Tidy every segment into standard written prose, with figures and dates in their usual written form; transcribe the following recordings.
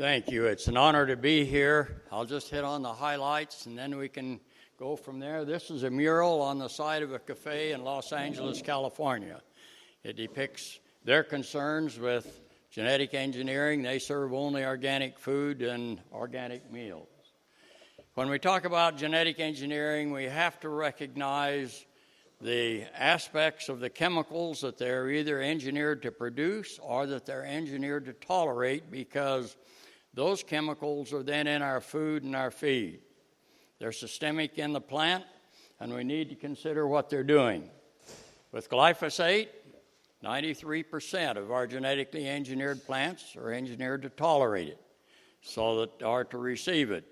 Thank you. It's an honor to be here. I'll just hit on the highlights and then we can go from there. This is a mural on the side of a cafe in Los Angeles, California. It depicts their concerns with genetic engineering. They serve only organic food and organic meals. When we talk about genetic engineering, we have to recognize the aspects of the chemicals that they're either engineered to produce or that they're engineered to tolerate, because those chemicals are then in our food and our feed. They're systemic in the plant, and we need to consider what they're doing. With glyphosate, 93% of our genetically engineered plants are engineered to tolerate it, so that are to receive it.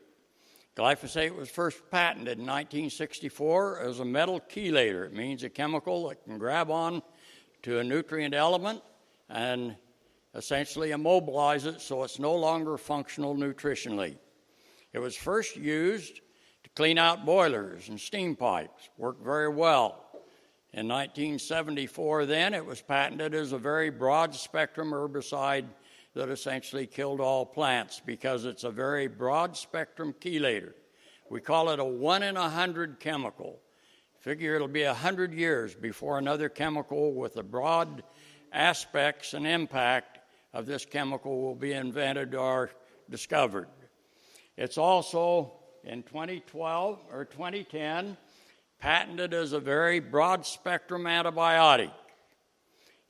Glyphosate was first patented in 1964 as a metal chelator. It means a chemical that can grab on to a nutrient element and essentially immobilize it so it's no longer functional nutritionally. It was first used to clean out boilers and steam pipes. Worked very well. In 1974 then, it was patented as a very broad spectrum herbicide that essentially killed all plants because it's a very broad spectrum chelator. We call it a 1 in 100 chemical. Figure it'll be 100 years before another chemical with the broad aspects and impact of this chemical will be invented or discovered. It's also, in 2012 or 2010, patented as a very broad spectrum antibiotic.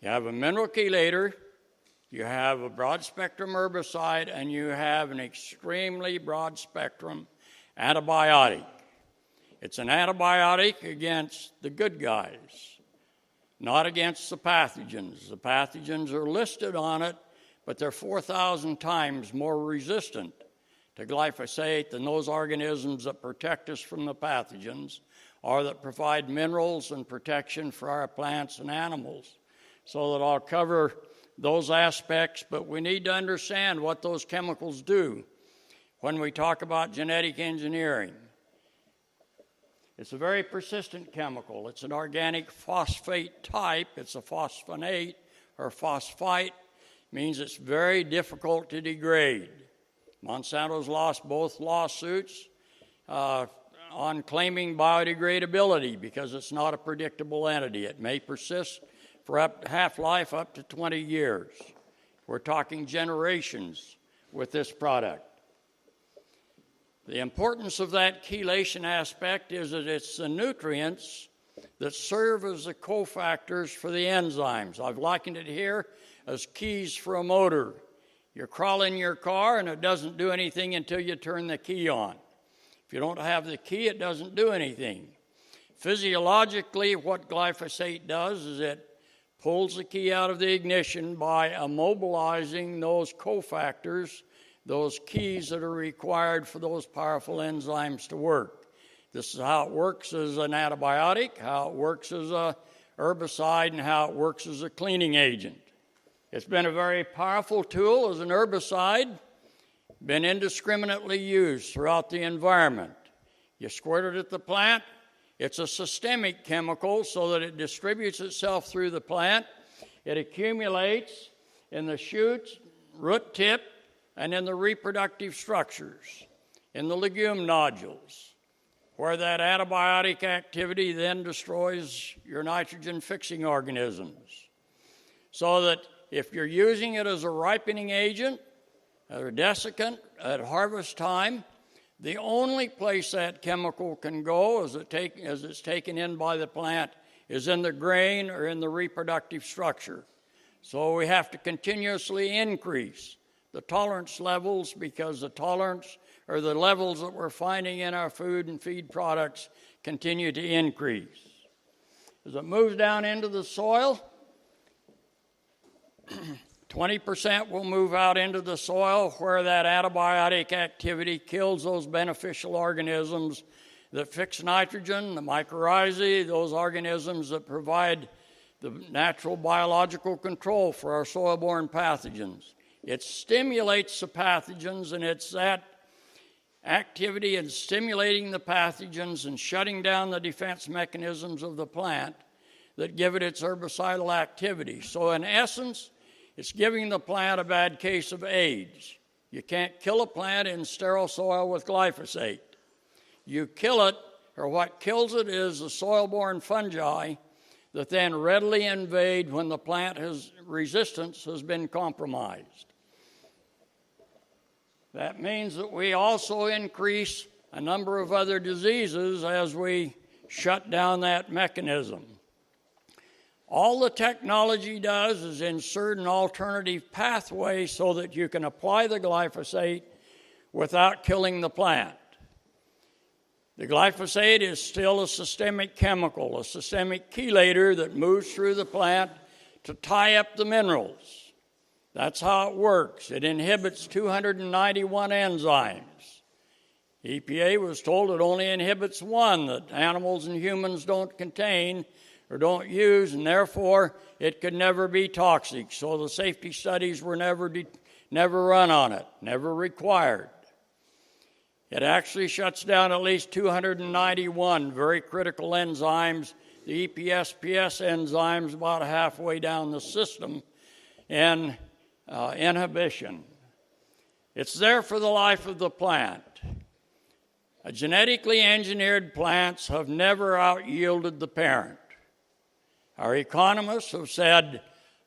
You have a mineral chelator, you have a broad spectrum herbicide, and you have an extremely broad spectrum antibiotic. It's an antibiotic against the good guys, not against the pathogens. The pathogens are listed on it, but they're 4,000 times more resistant to glyphosate than those organisms that protect us from the pathogens or that provide minerals and protection for our plants and animals. So that I'll cover those aspects, but we need to understand what those chemicals do when we talk about genetic engineering. It's a very persistent chemical. It's an organic phosphate type. It's a phosphonate or phosphite. Means it's very difficult to degrade. Monsanto's lost both lawsuits on claiming biodegradability because it's not a predictable entity. It may persist for half-life up to 20 years. We're talking generations with this product. The importance of that chelation aspect is that it's the nutrients that serve as the cofactors for the enzymes. I've likened it here as keys for a motor. You crawl in your car and it doesn't do anything until you turn the key on. If you don't have the key, it doesn't do anything. Physiologically, what glyphosate does is it pulls the key out of the ignition by immobilizing those cofactors, those keys that are required for those powerful enzymes to work. This is how it works as an antibiotic, how it works as a herbicide, and how it works as a cleaning agent. It's been a very powerful tool as an herbicide, been indiscriminately used throughout the environment. You squirt it at the plant. It's a systemic chemical so that it distributes itself through the plant. It accumulates in the shoots, root tip, and in the reproductive structures, in the legume nodules, where that antibiotic activity then destroys your nitrogen-fixing organisms. So that if you're using it as a ripening agent, or a desiccant at harvest time, the only place that chemical can go as it's taken in by the plant is in the grain or in the reproductive structure. So we have to continuously increase the tolerance levels because the tolerance or the levels that we're finding in our food and feed products continue to increase. As it moves down into the soil, 20% will move out into the soil where that antibiotic activity kills those beneficial organisms that fix nitrogen, the mycorrhizae, those organisms that provide the natural biological control for our soil-borne pathogens. It stimulates the pathogens, and it's that activity in stimulating the pathogens and shutting down the defense mechanisms of the plant that give it its herbicidal activity. So in essence, it's giving the plant a bad case of AIDS. You can't kill a plant in sterile soil with glyphosate. You kill it, or what kills it is the soil-borne fungi that then readily invade when the plant resistance has been compromised. That means that we also increase a number of other diseases as we shut down that mechanism. All the technology does is insert an alternative pathway so that you can apply the glyphosate without killing the plant. The glyphosate is still a systemic chemical, a systemic chelator that moves through the plant to tie up the minerals. That's how it works. It inhibits 291 enzymes. EPA was told it only inhibits one that animals and humans don't contain or don't use, and therefore it could never be toxic. So the safety studies were never run on it, never required. It actually shuts down at least 291 very critical enzymes, the EPSPS enzymes about halfway down the system, and inhibition. It's there for the life of the plant. Genetically engineered plants have never out-yielded the parent. Our economists have said,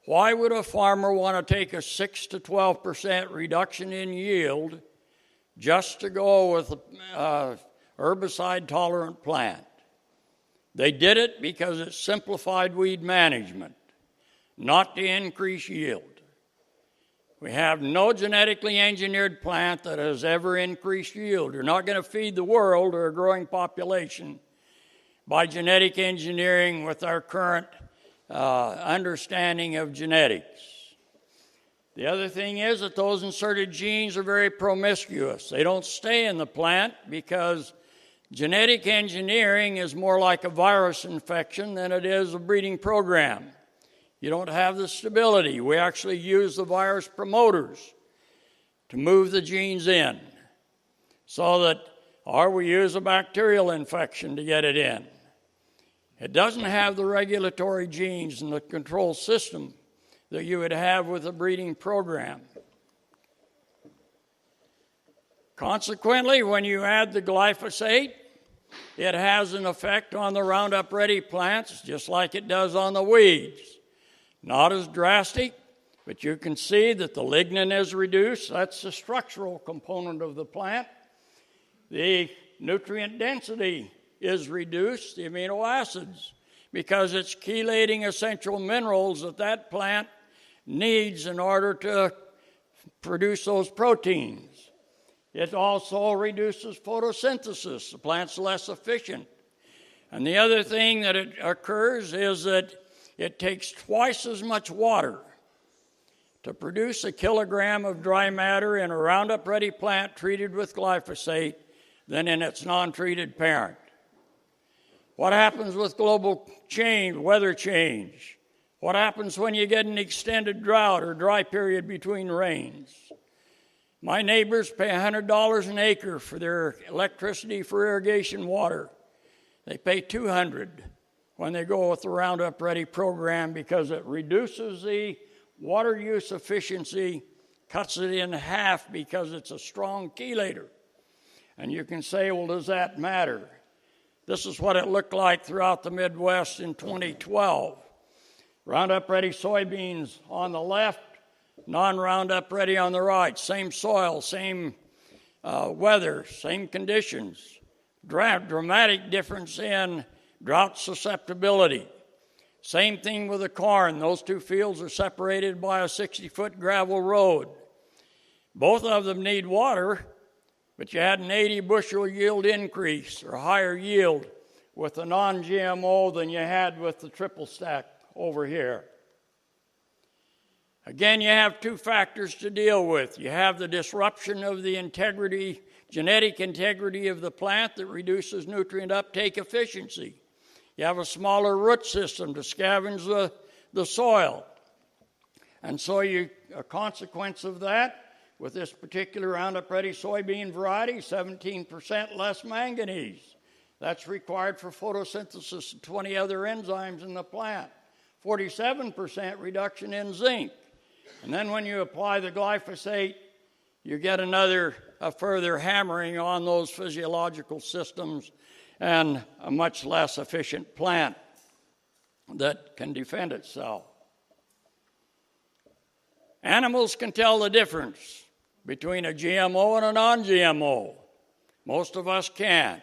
why would a farmer want to take a 6 to 12% reduction in yield just to go with an herbicide-tolerant plant? They did it because it simplified weed management, not to increase yield. We have no genetically engineered plant that has ever increased yield. You're not going to feed the world or a growing population by genetic engineering with our current understanding of genetics. The other thing is that those inserted genes are very promiscuous. They don't stay in the plant because genetic engineering is more like a virus infection than it is a breeding program. You don't have the stability. We actually use the virus promoters to move the genes in so that, or we use a bacterial infection to get it in. It doesn't have the regulatory genes and the control system that you would have with a breeding program. Consequently, when you add the glyphosate, it has an effect on the Roundup Ready plants just like it does on the weeds. Not as drastic, but you can see that the lignin is reduced. That's the structural component of the plant. The nutrient density is reduced, the amino acids, because it's chelating essential minerals that that plant needs in order to produce those proteins. It also reduces photosynthesis. The plant's less efficient. And the other thing that it occurs is that it takes twice as much water to produce a kilogram of dry matter in a Roundup Ready plant treated with glyphosate than in its non-treated parent. What happens with global change, weather change? What happens when you get an extended drought or dry period between rains? My neighbors pay $100 an acre for their electricity for irrigation water. They pay $200 when they go with the Roundup Ready program because it reduces the water use efficiency, cuts it in half because it's a strong chelator. And you can say, well, does that matter? This is what it looked like throughout the Midwest in 2012. Roundup Ready soybeans on the left, non-Roundup Ready on the right. Same soil, same weather, same conditions. Dramatic difference in drought susceptibility. Same thing with the corn. Those two fields are separated by a 60-foot gravel road. Both of them need water, but you had an 80 bushel yield increase or higher yield with the non-GMO than you had with the triple stack over here. Again, you have two factors to deal with. You have the disruption of the integrity, genetic integrity of the plant that reduces nutrient uptake efficiency. You have a smaller root system to scavenge the soil. And so a consequence of that, with this particular Roundup Ready soybean variety, 17% less manganese. That's required for photosynthesis and 20 other enzymes in the plant. 47% reduction in zinc. And then when you apply the glyphosate, you get a further hammering on those physiological systems and a much less efficient plant that can defend itself. Animals can tell the difference between a GMO and a non-GMO. Most of us can't.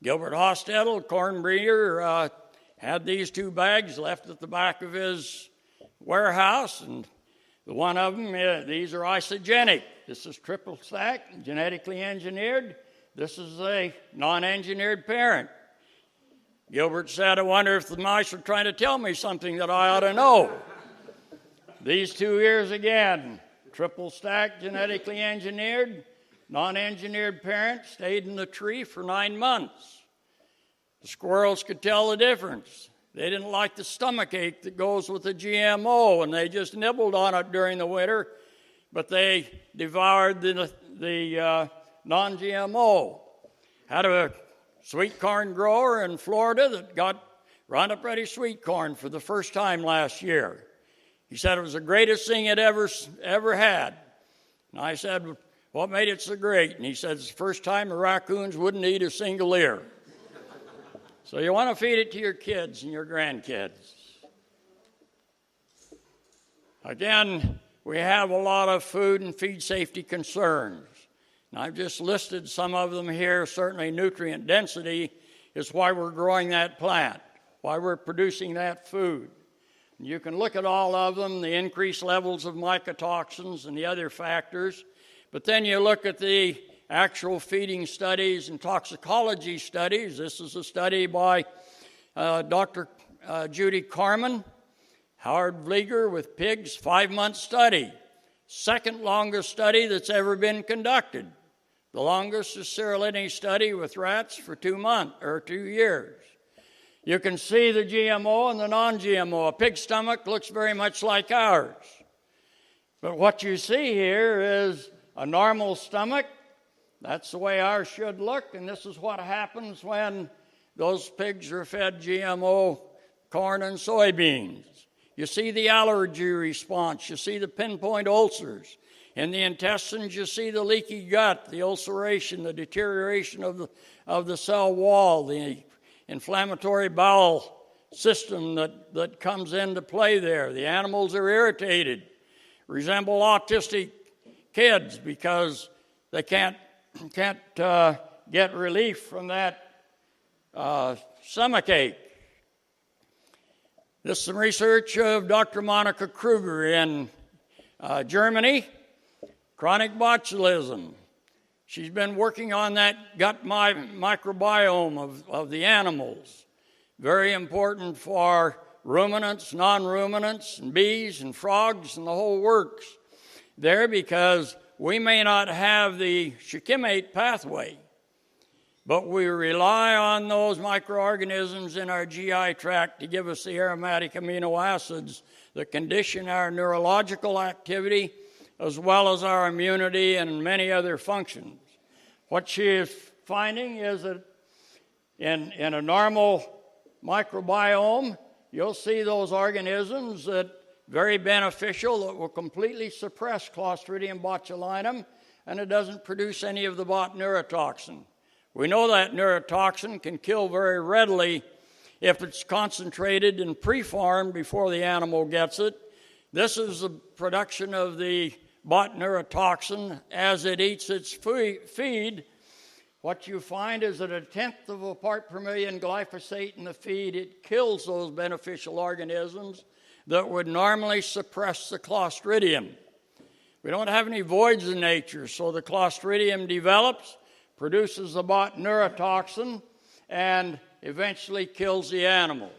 Gilbert Hostetler, corn breeder, had these 2 bags left at the back of his warehouse, and one of them, these are isogenic. This is triple stack, genetically engineered. This is a non-engineered parent. Gilbert said, I wonder if the mice are trying to tell me something that I ought to know. These 2 ears again, triple stack, genetically engineered, non-engineered parent, stayed in the tree for 9 months. The squirrels could tell the difference. They didn't like the stomach ache that goes with the GMO, and they just nibbled on it during the winter, but they devoured the non-GMO. Had a sweet corn grower in Florida that got Roundup Ready sweet corn for the first time last year. He said it was the greatest thing it ever had. And I said, what made it so great? And he said, it's the first time the raccoons wouldn't eat a single ear. So you want to feed it to your kids and your grandkids. Again, we have a lot of food and feed safety concerns. And I've just listed some of them here. Certainly nutrient density is why we're growing that plant, why we're producing that food. And you can look at all of them, the increased levels of mycotoxins and the other factors. But then you look at the actual feeding studies and toxicology studies. This is a study by Dr. Judy Carman, Howard Vlieger with pigs, 5-month study. Second longest study that's ever been conducted. The longest is Seralini study with rats for 2 years. You can see the GMO and the non-GMO. A pig's stomach looks very much like ours. But what you see here is a normal stomach. That's the way ours should look, and this is what happens when those pigs are fed GMO corn and soybeans. You see the allergy response. You see the pinpoint ulcers. In the intestines, you see the leaky gut, the ulceration, the deterioration of the cell wall, the inflammatory bowel system that comes into play there. The animals are irritated, resemble autistic kids because they can't get relief from that stomachache. This is some research of Dr. Monica Kruger in Germany, chronic botulism. She's been working on that gut microbiome of the animals. Very important for ruminants, non-ruminants, and bees and frogs and the whole works there, because we may not have the shikimate pathway, but we rely on those microorganisms in our GI tract to give us the aromatic amino acids that condition our neurological activity as well as our immunity and many other functions. What she is finding is that in a normal microbiome, you'll see those organisms that very beneficial, that will completely suppress Clostridium botulinum, and it doesn't produce any of the bot neurotoxin. We know that neurotoxin can kill very readily if it's concentrated and preformed before the animal gets it. This is the production of the bot neurotoxin as it eats its feed. What you find is that 1/10 of a part per million glyphosate in the feed, it kills those beneficial organisms that would normally suppress the Clostridium. We don't have any voids in nature, so the Clostridium develops, produces the bot neurotoxin, and eventually kills the animal.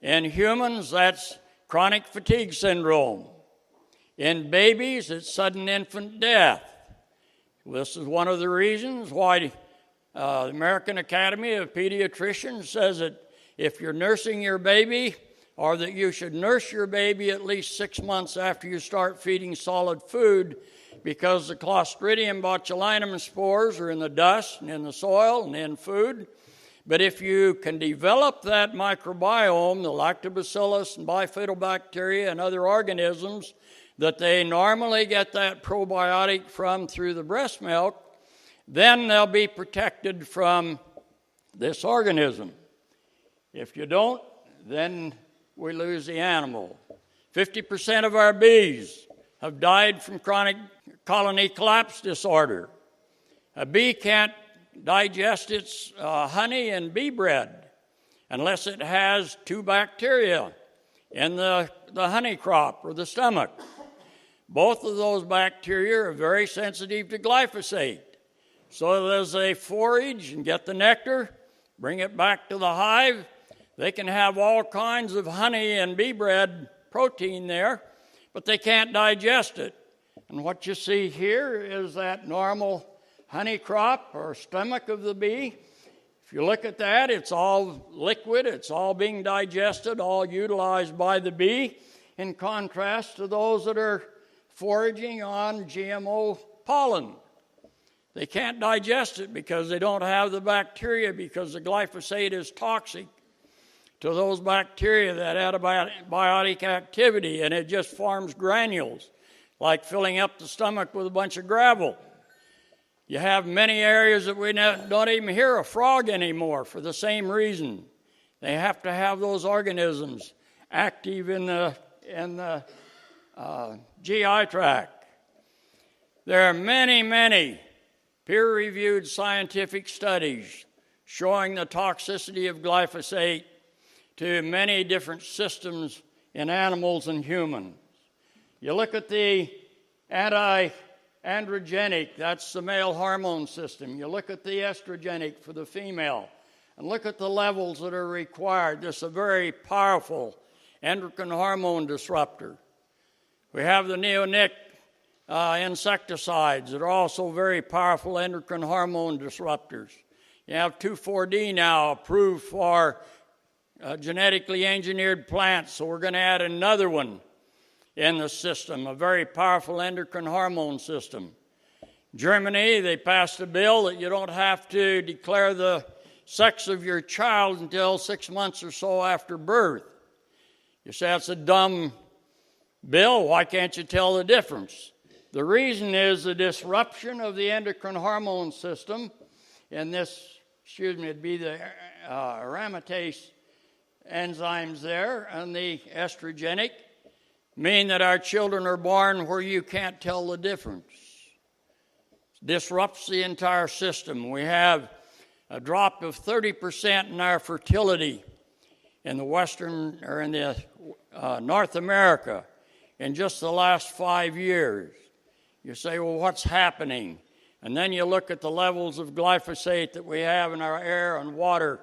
In humans, that's chronic fatigue syndrome. In babies, it's sudden infant death. This is one of the reasons why the American Academy of Pediatricians says that if you're nursing your baby, or that you should nurse your baby at least 6 months after you start feeding solid food, because the Clostridium botulinum spores are in the dust and in the soil and in food. But if you can develop that microbiome, the lactobacillus and bifidobacteria and other organisms that they normally get that probiotic from through the breast milk, then they'll be protected from this organism. If you don't, then we lose the animal. 50% of our bees have died from chronic colony collapse disorder. A bee can't digest its honey and bee bread unless it has two bacteria in the honey crop or the stomach. Both of those bacteria are very sensitive to glyphosate. So as they forage and get the nectar, bring it back to the hive, they can have all kinds of honey and bee bread protein there, but they can't digest it. And what you see here is that normal honey crop or stomach of the bee. If you look at that, it's all liquid, it's all being digested, all utilized by the bee, in contrast to those that are foraging on GMO pollen. They can't digest it because they don't have the bacteria, because the glyphosate is toxic to those bacteria, that antibiotic activity, and it just forms granules, like filling up the stomach with a bunch of gravel. You have many areas that we don't even hear a frog anymore for the same reason. They have to have those organisms active in the GI tract. There are many, many peer-reviewed scientific studies showing the toxicity of glyphosate to many different systems in animals and humans. You look at the anti-androgenic, that's the male hormone system. You look at the estrogenic for the female, and look at the levels that are required. This is a very powerful endocrine hormone disruptor. We have the neonic insecticides that are also very powerful endocrine hormone disruptors. You have 2,4-D now approved for genetically engineered plants, so we're going to add another one in the system, a very powerful endocrine hormone system. Germany, they passed a bill that you don't have to declare the sex of your child until 6 months or so after birth. You say that's a dumb bill, why can't you tell the difference? The reason is the disruption of the endocrine hormone system, and it'd be the aromatase enzymes there, and the estrogenic, mean that our children are born where you can't tell the difference. It disrupts the entire system. We have a drop of 30% in our fertility in the Western, or in the North America in just the last 5 years. You say, well, what's happening? And then you look at the levels of glyphosate that we have in our air and water,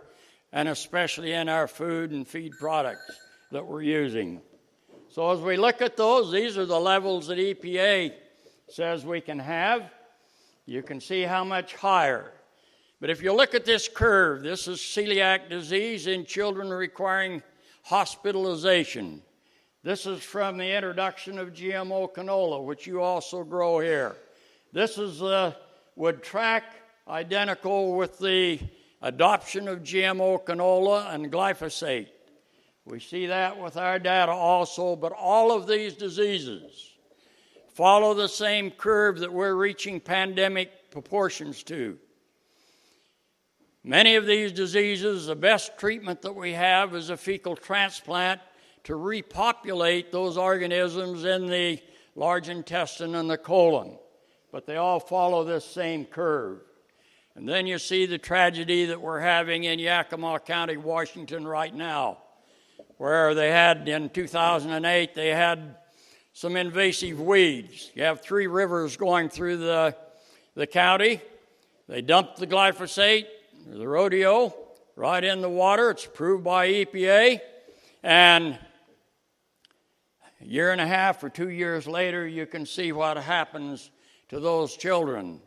and especially in our food and feed products that we're using. So as we look at those, these are the levels that EPA says we can have. You can see how much higher. But if you look at this curve, this is celiac disease in children requiring hospitalization. This is from the introduction of GMO canola, which you also grow here. This would track identical with the adoption of GMO canola and glyphosate. We see that with our data also, but all of these diseases follow the same curve that we're reaching pandemic proportions to. Many of these diseases, the best treatment that we have is a fecal transplant to repopulate those organisms in the large intestine and the colon. But they all follow this same curve. And then you see the tragedy that we're having in Yakima County, Washington right now, where they had, in 2008, they had some invasive weeds. You have 3 rivers going through the county. They dumped the glyphosate, the rodeo, right in the water. It's approved by EPA. And a year and a half or 2 years later, you can see what happens to those children.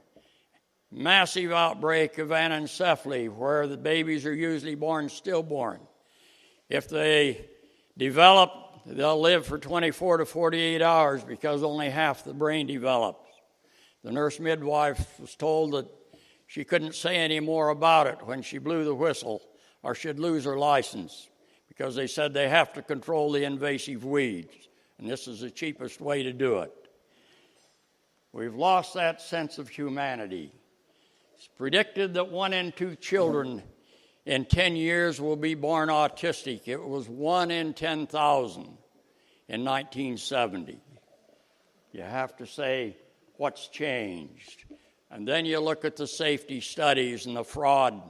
Massive outbreak of anencephaly, where the babies are usually born stillborn. If they develop, they'll live for 24 to 48 hours because only half the brain develops. The nurse midwife was told that she couldn't say any more about it when she blew the whistle, or she'd lose her license, because they said they have to control the invasive weeds. and this is the cheapest way to do it. We've lost that sense of humanity. It's predicted that 1 in 2 children in 10 years will be born autistic. It was 1 in 10,000 in 1970. You have to say, what's changed? And then you look at the safety studies and the fraud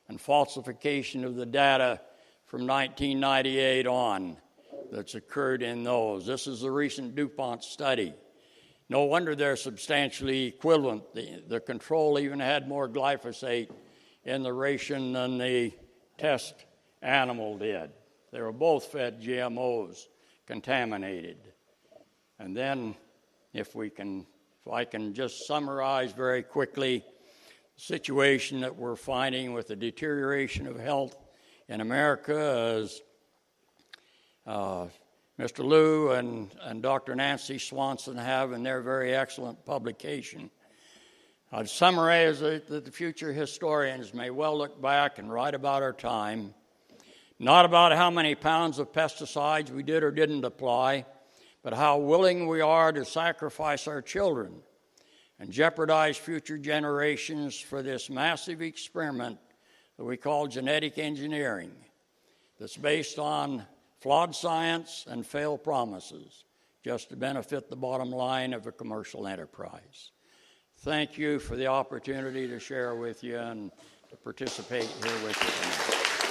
and falsification of the data from 1998 on that's occurred in those. This is the recent DuPont study. No wonder they're substantially equivalent. The control even had more glyphosate in the ration than the test animal did. They were both fed GMOs, contaminated. And then if I can just summarize very quickly the situation that we're finding with the deterioration of health in America, as Mr. Liu and Dr. Nancy Swanson have in their very excellent publication. I'd summarize that the future historians may well look back and write about our time, not about how many pounds of pesticides we did or didn't apply, but how willing we are to sacrifice our children and jeopardize future generations for this massive experiment that we call genetic engineering, that's based on flawed science and failed promises, just to benefit the bottom line of a commercial enterprise. Thank you for the opportunity to share with you and to participate here with you tonight.